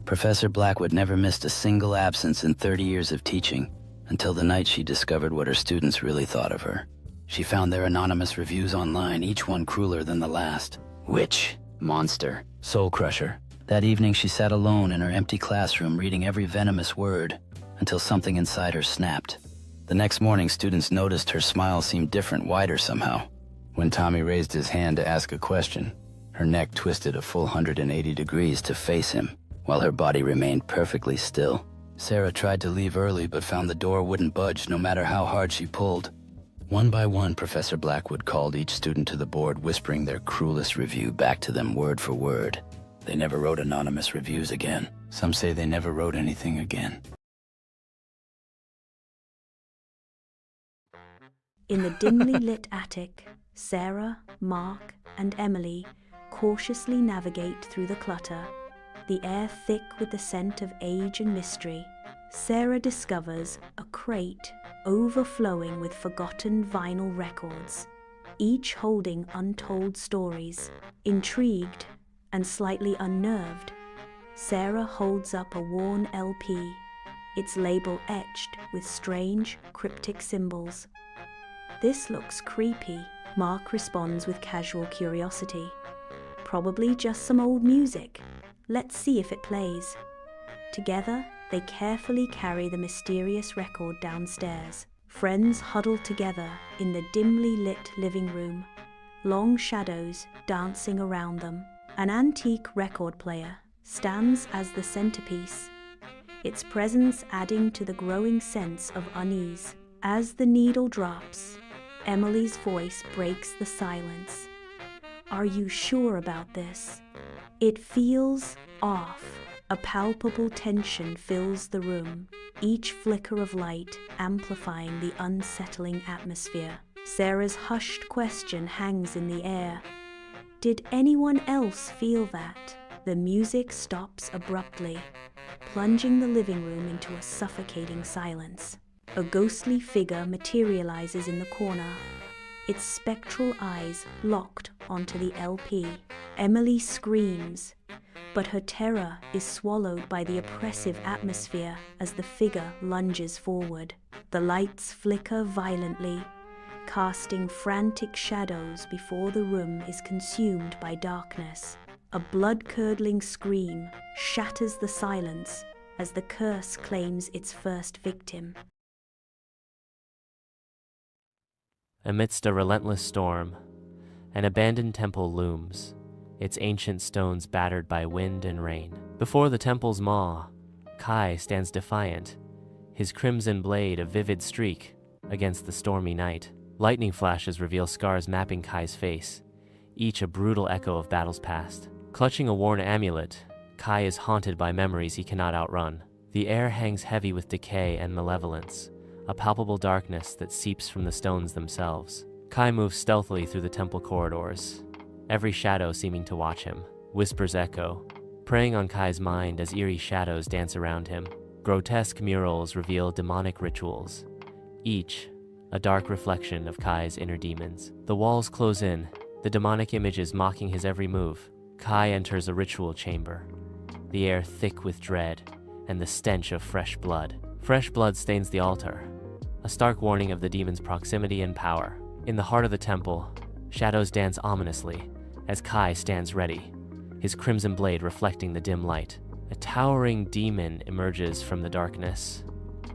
Professor Blackwood never missed a single absence in 30 years of teaching, until the night she discovered what her students really thought of her. She found their anonymous reviews online, each one crueler than the last. Witch, monster, soul crusher. That evening she sat alone in her empty classroom reading every venomous word, until something inside her snapped. The next morning, students noticed her smile seemed different, wider somehow. When Tommy raised his hand to ask a question, her neck twisted a full 180 degrees to face him, while her body remained perfectly still. Sarah tried to leave early but found the door wouldn't budge no matter how hard she pulled. One by one, Professor Blackwood called each student to the board, whispering their cruelest review back to them word for word. They never wrote anonymous reviews again. Some say they never wrote anything again. In the dimly lit attic, Sarah, Mark, and Emily cautiously navigate through the clutter, the air thick with the scent of age and mystery. Sarah discovers a crate overflowing with forgotten vinyl records, each holding untold stories. Intrigued and slightly unnerved, Sarah holds up a worn LP, its label etched with strange, cryptic symbols. "This looks creepy," Mark responds with casual curiosity. "Probably just some old music. Let's see if it plays." Together, they carefully carry the mysterious record downstairs. Friends huddle together in the dimly lit living room, long shadows dancing around them. An antique record player stands as the centerpiece, its presence adding to the growing sense of unease. As the needle drops, Emily's voice breaks the silence. "Are you sure about this? It feels off." A palpable tension fills the room, each flicker of light amplifying the unsettling atmosphere. Sarah's hushed question hangs in the air. Did anyone else feel that? The music stops abruptly, plunging the living room into a suffocating silence. A ghostly figure materializes in the corner, its spectral eyes locked onto the LP. Emily screams, but her terror is swallowed by the oppressive atmosphere as the figure lunges forward. The lights flicker violently, casting frantic shadows before the room is consumed by darkness. A blood-curdling scream shatters the silence as the curse claims its first victim. Amidst a relentless storm, an abandoned temple looms, its ancient stones battered by wind and rain. Before the temple's maw, Kai stands defiant, his crimson blade a vivid streak against the stormy night. Lightning flashes reveal scars mapping Kai's face, each a brutal echo of battles past. Clutching a worn amulet, Kai is haunted by memories he cannot outrun. The air hangs heavy with decay and malevolence, a palpable darkness that seeps from the stones themselves. Kai moves stealthily through the temple corridors, every shadow seeming to watch him. Whispers echo, preying on Kai's mind as eerie shadows dance around him. Grotesque murals reveal demonic rituals, each a dark reflection of Kai's inner demons. The walls close in, the demonic images mocking his every move. Kai enters a ritual chamber, the air thick with dread and the stench of fresh blood. Fresh blood stains the altar, a stark warning of the demon's proximity and power. In the heart of the temple, shadows dance ominously as Kai stands ready, his crimson blade reflecting the dim light. A towering demon emerges from the darkness,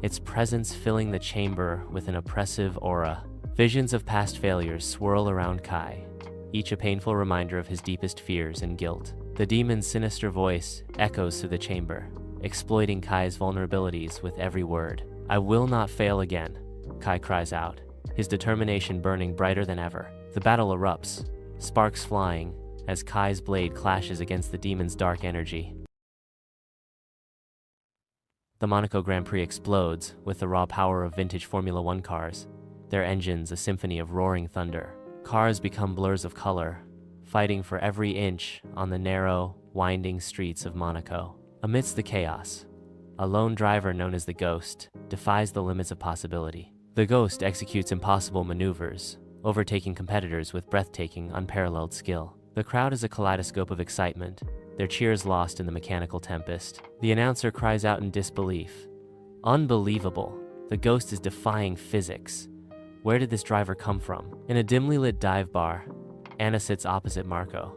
its presence filling the chamber with an oppressive aura. Visions of past failures swirl around Kai, each a painful reminder of his deepest fears and guilt. The demon's sinister voice echoes through the chamber, exploiting Kai's vulnerabilities with every word. "I will not fail again," Kai cries out, his determination burning brighter than ever. The battle erupts, sparks flying, as Kai's blade clashes against the demon's dark energy. The Monaco Grand Prix explodes with the raw power of vintage Formula One cars, their engines a symphony of roaring thunder. Cars become blurs of color, fighting for every inch on the narrow, winding streets of Monaco. Amidst the chaos, a lone driver known as the Ghost defies the limits of possibility. The Ghost executes impossible maneuvers, overtaking competitors with breathtaking, unparalleled skill. The crowd is a kaleidoscope of excitement, their cheers lost in the mechanical tempest. The announcer cries out in disbelief. Unbelievable. The ghost is defying physics. Where did this driver come from? In a dimly lit dive bar, Anna sits opposite Marco,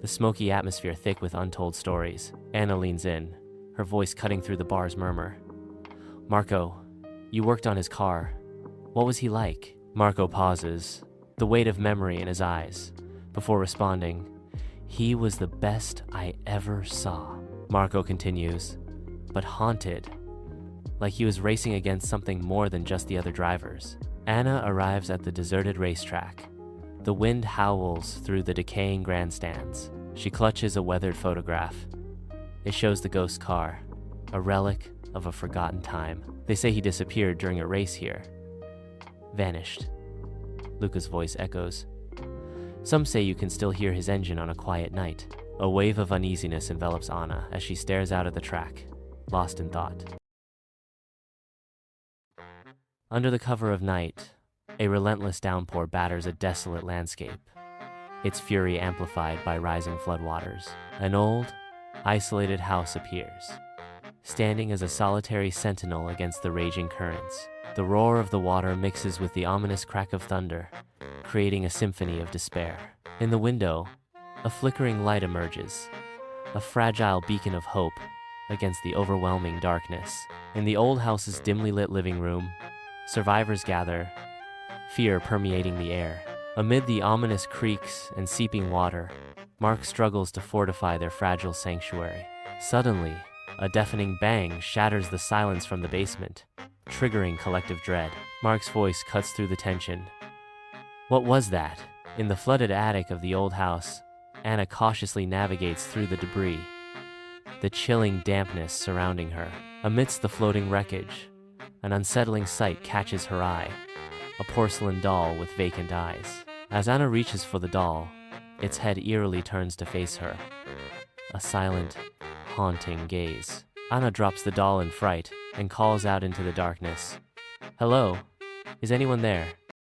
the smoky atmosphere thick with untold stories. Anna leans in, her voice cutting through the bar's murmur. Marco, you worked on his car. What was he like? Marco pauses, the weight of memory in his eyes, before responding, he was the best I ever saw. Marco continues, but haunted, like he was racing against something more than just the other drivers. Anna arrives at the deserted racetrack. The wind howls through the decaying grandstands. She clutches a weathered photograph. It shows the ghost car, a relic of a forgotten time. They say he disappeared during a race here. Vanished. Luca's voice echoes. Some say you can still hear his engine on a quiet night. A wave of uneasiness envelops Anna as she stares out at the track, lost in thought. Under the cover of night, a relentless downpour batters a desolate landscape, its fury amplified by rising floodwaters. An old, isolated house appears, standing as a solitary sentinel against the raging currents. The roar of the water mixes with the ominous crack of thunder, creating a symphony of despair. In the window, a flickering light emerges, a fragile beacon of hope against the overwhelming darkness. In the old house's dimly lit living room, survivors gather, fear permeating the air. Amid the ominous creaks and seeping water, Mark struggles to fortify their fragile sanctuary. Suddenly, a deafening bang shatters the silence from the basement, triggering collective dread. Mark's voice cuts through the tension. What was that? In the flooded attic of the old house, Anna cautiously navigates through the debris, the chilling dampness surrounding her. Amidst the floating wreckage, an unsettling sight catches her eye, a porcelain doll with vacant eyes. As Anna reaches for the doll, its head eerily turns to face her, a silent, haunting gaze. Anna drops the doll in fright and calls out into the darkness. Hello? Is anyone there?